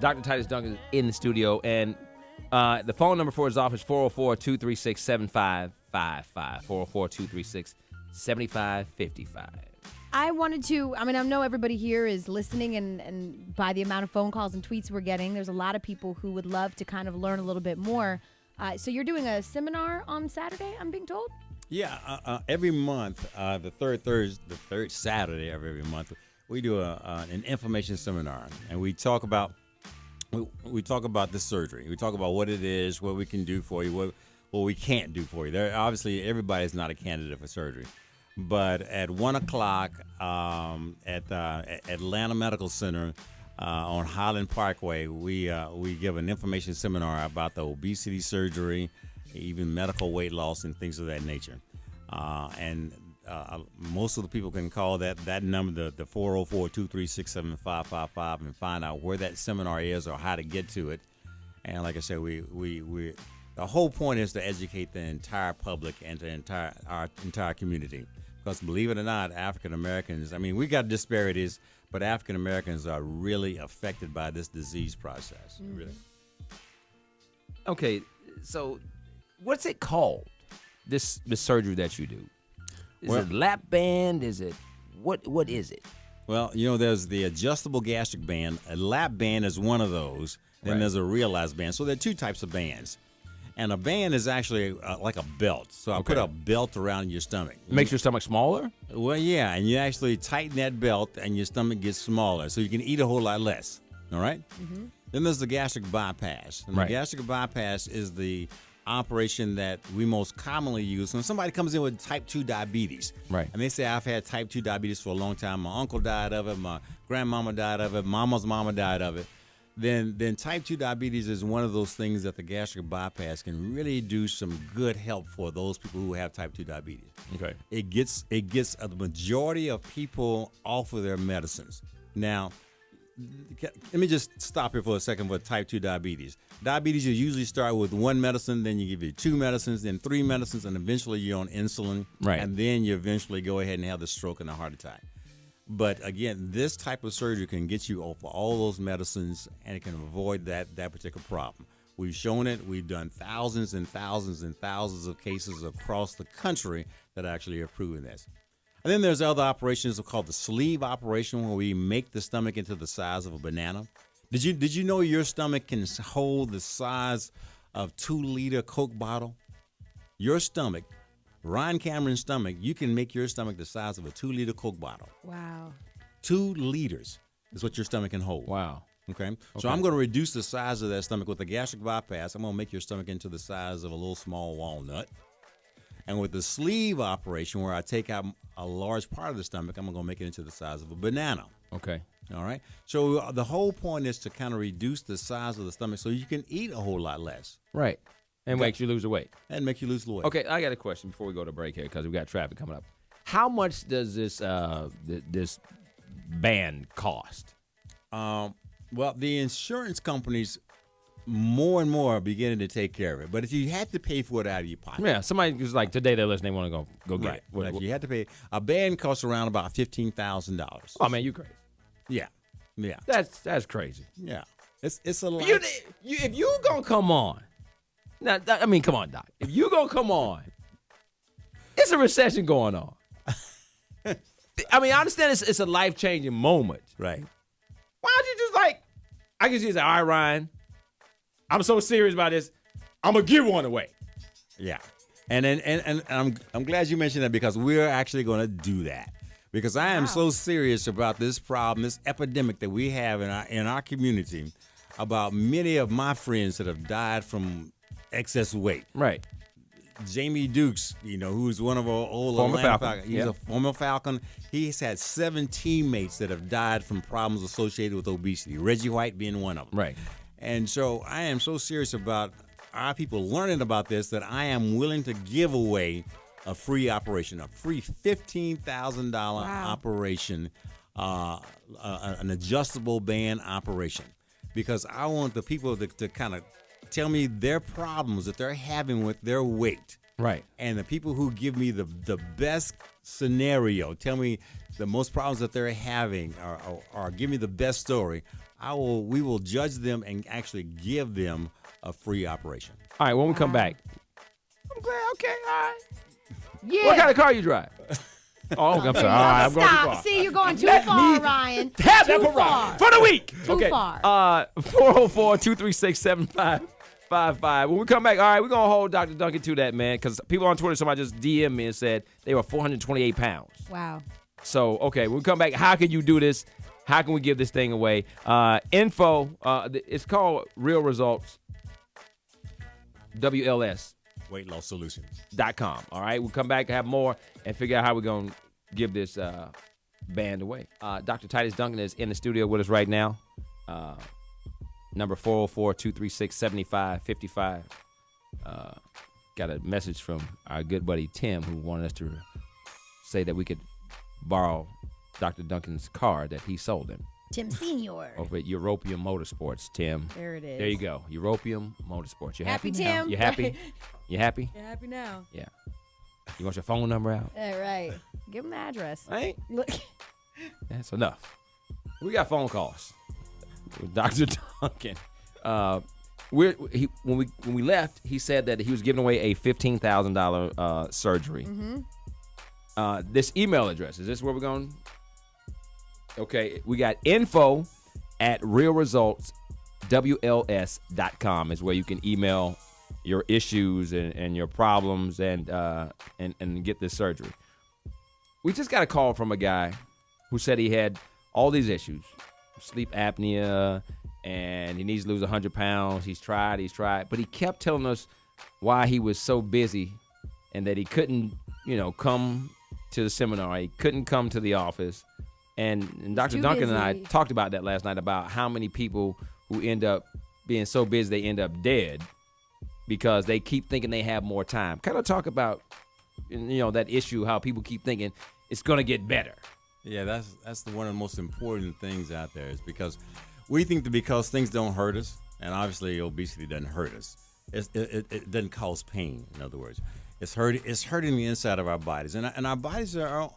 Dr. Titus Duncan is in the studio, and the phone number for his office, 404-236-7555, 404-236-7555. I know everybody here is listening, and by the amount of phone calls and tweets we're getting, there's a lot of people who would love to kind of learn a little bit more. So you're doing a seminar on Saturday, I'm being told? Yeah, every month, the third Saturday of every month, we do an information seminar, and we talk about the surgery. We talk about what it is, what we can do for you, what we can't do for you. Obviously, everybody's not a candidate for surgery. But at 1 o'clock at Atlanta Medical Center on Highland Parkway, we give an information seminar about the obesity surgery, even medical weight loss and things of that nature. And most of the people can call that number, the 404-236-7555, and find out where that seminar is or how to get to it. And like I said, we the whole point is to educate the entire public and our entire community. Because believe it or not, African Americans, we got disparities, but African Americans are really affected by this disease process. Mm-hmm. Really. Okay, so what's it called? This surgery that you do? Is it lap band? Is it what is it? Well, there's the adjustable gastric band. A lap band is one of those. Then there's a realized band. So there are two types of bands. And a band is actually like a belt. So I put a belt around your stomach. Makes your stomach smaller? Well, yeah, and you actually tighten that belt and your stomach gets smaller, so you can eat a whole lot less, all right? Mm-hmm. Then there's the gastric bypass. And the gastric bypass is the operation that we most commonly use when somebody comes in with type 2 diabetes. Right. And they say, I've had type 2 diabetes for a long time. My uncle died of it. My grandmama died of it. Mama's mama died of it. Then type 2 diabetes is one of those things that the gastric bypass can really do some good help for those people who have type 2 diabetes. Okay. It gets the majority of people off of their medicines. Now, let me just stop here for a second for type 2 diabetes. Diabetes, you usually start with one medicine, then you give you 2 medicines, then 3 medicines, and eventually you're on insulin. Right. And then you eventually go ahead and have the stroke and the heart attack. But again, this type of surgery can get you off of all those medicines, and it can avoid that particular problem. We've shown it. We've done thousands and thousands and thousands of cases across the country that actually have proven this. And then there's other operations called the sleeve operation, where we make the stomach into the size of a banana. Did you know your stomach can hold the size of 2-liter Coke bottle? Your stomach, Ryan Cameron's stomach, you can make your stomach the size of a 2-liter Coke bottle. Wow. 2 liters is what your stomach can hold. Wow. Okay? So I'm going to reduce the size of that stomach with the gastric bypass. I'm going to make your stomach into the size of a little small walnut. And with the sleeve operation, where I take out a large part of the stomach, I'm going to make it into the size of a banana. Okay. All right? So the whole point is to kind of reduce the size of the stomach so you can eat a whole lot less. Right. And makes you lose the weight. And make you lose the weight. Okay, I got a question before we go to break here because we got traffic coming up. How much does this this band cost? Well, the insurance companies more and more are beginning to take care of it. But if you had to pay for it out of your pocket. Yeah, somebody was like, today they're listening, they want to go get right. it. What, Like you had to pay. A band costs around about $15,000. Oh, man, you crazy. Yeah. Yeah. That's crazy. Yeah. It's a lot. If you going to come on. Now, come on, Doc. If you going to come on, it's a recession going on. I understand it's a life-changing moment. Right. Why don't you just I can just say, all right, Ryan, I'm so serious about this, I'm going to give one away. Yeah. And I'm glad you mentioned that, because we're actually going to do that. Because I am so serious about this problem, this epidemic that we have in our community, about many of my friends that have died from excess weight. Right. Jamie Dukes, who's one of our old former Atlanta Falcon. Falcons. He's a former Falcon. He's had 7 teammates that have died from problems associated with obesity, Reggie White being one of them. Right. And so I am so serious about our people learning about this that I am willing to give away a free operation, a free $15,000 operation, an adjustable band operation, because I want the people to kind of tell me their problems that they're having with their weight, Right. And the people who give me the best scenario, tell me the most problems that they're having, or give me the best story, we will judge them and actually give them a free operation. All right, when we come back. I'm glad. Okay, all right. Yeah. What kind of car you drive? Oh, I'm sorry. All right, I'm going too far. Stop. See, you're going too Let far, me Ryan. Have that Too for Ryan. far. For the week. Too Okay. far. 404-236-7555. When we come back, all right, we're going to hold Dr. Duncan to that, man, because people on Twitter, somebody just DM'd me and said they were 428 pounds. Wow. So, okay, when we come back, how can you do this? How can we give this thing away? Info, it's called Real Results, WLS. Weight Loss Solutions. .com. All right, we'll come back and have more and figure out how we're going to give this band away. Dr. Titus Duncan is in the studio with us right now. Number 404-236-7555. Got a message from our good buddy Tim, who wanted us to say that we could borrow Dr. Duncan's car that he sold him. Tim Senior. Over at European Motorsports, Tim. There it is. There you go. European Motorsports. You happy? Tim. You happy? You happy? You're happy now. Yeah. You want your phone number out? All right. Give him the address. Right? Look. That's enough. We got phone calls with Dr. Duncan. When we left, he said that he was giving away a $15,000 surgery. Mm-hmm. This email address, is this where we're going? Okay, we got info@realresultswls.com is where you can email your issues and your problems and get this surgery. We just got a call from a guy who said he had all these issues, sleep apnea, and he needs to lose 100 pounds. He's tried, but he kept telling us why he was so busy and that he couldn't, come to the seminar. He couldn't come to the office. And Dr. Duncan and I talked about that last night, about how many people who end up being so busy they end up dead because they keep thinking they have more time. Kind of talk about, that issue, how people keep thinking it's going to get better. Yeah, that's one of the most important things out there, is because we think that because things don't hurt us, and obviously obesity doesn't hurt us, it doesn't cause pain, in other words. It's hurting the inside of our bodies, and our bodies are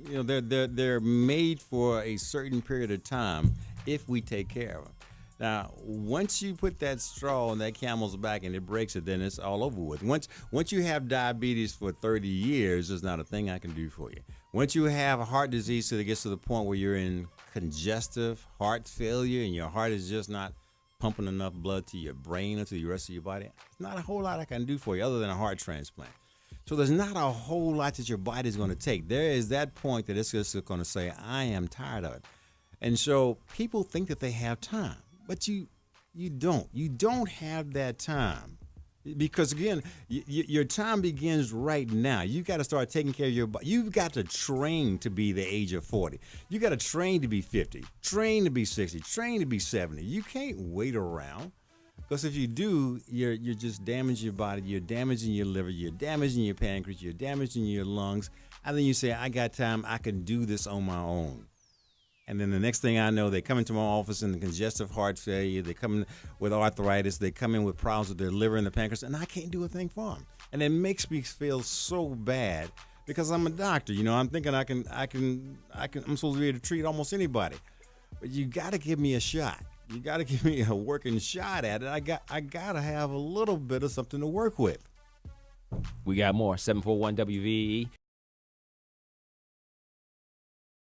they're made for a certain period of time if we take care of them. Now, once you put that straw on that camel's back and it breaks it, then it's all over with. Once you have diabetes for 30 years, there's not a thing I can do for you. Once you have a heart disease, so it gets to the point where you're in congestive heart failure and your heart is just not pumping enough blood to your brain or to the rest of your body, there's not a whole lot I can do for you other than a heart transplant. So there's not a whole lot that your body's going to take. There is that point that it's just going to say, I am tired of it. And so people think that they have time, but you don't. You don't have that time. Because, again, your time begins right now. You got to start taking care of your body. You've got to train to be the age of 40. You got to train to be 50, train to be 60, train to be 70. You can't wait around, because if you do, you're just damaging your body. You're damaging your liver. You're damaging your pancreas. You're damaging your lungs. And then you say, I got time. I can do this on my own. And then the next thing I know, they come into my office in congestive heart failure. They come in with arthritis. They come in with problems with their liver and the pancreas, and I can't do a thing for them. And it makes me feel so bad, because I'm a doctor. I'm thinking I'm supposed to be able to treat almost anybody. But you got to give me a shot. You got to give me a working shot at it. I got to have a little bit of something to work with. We got more. 741 WVE.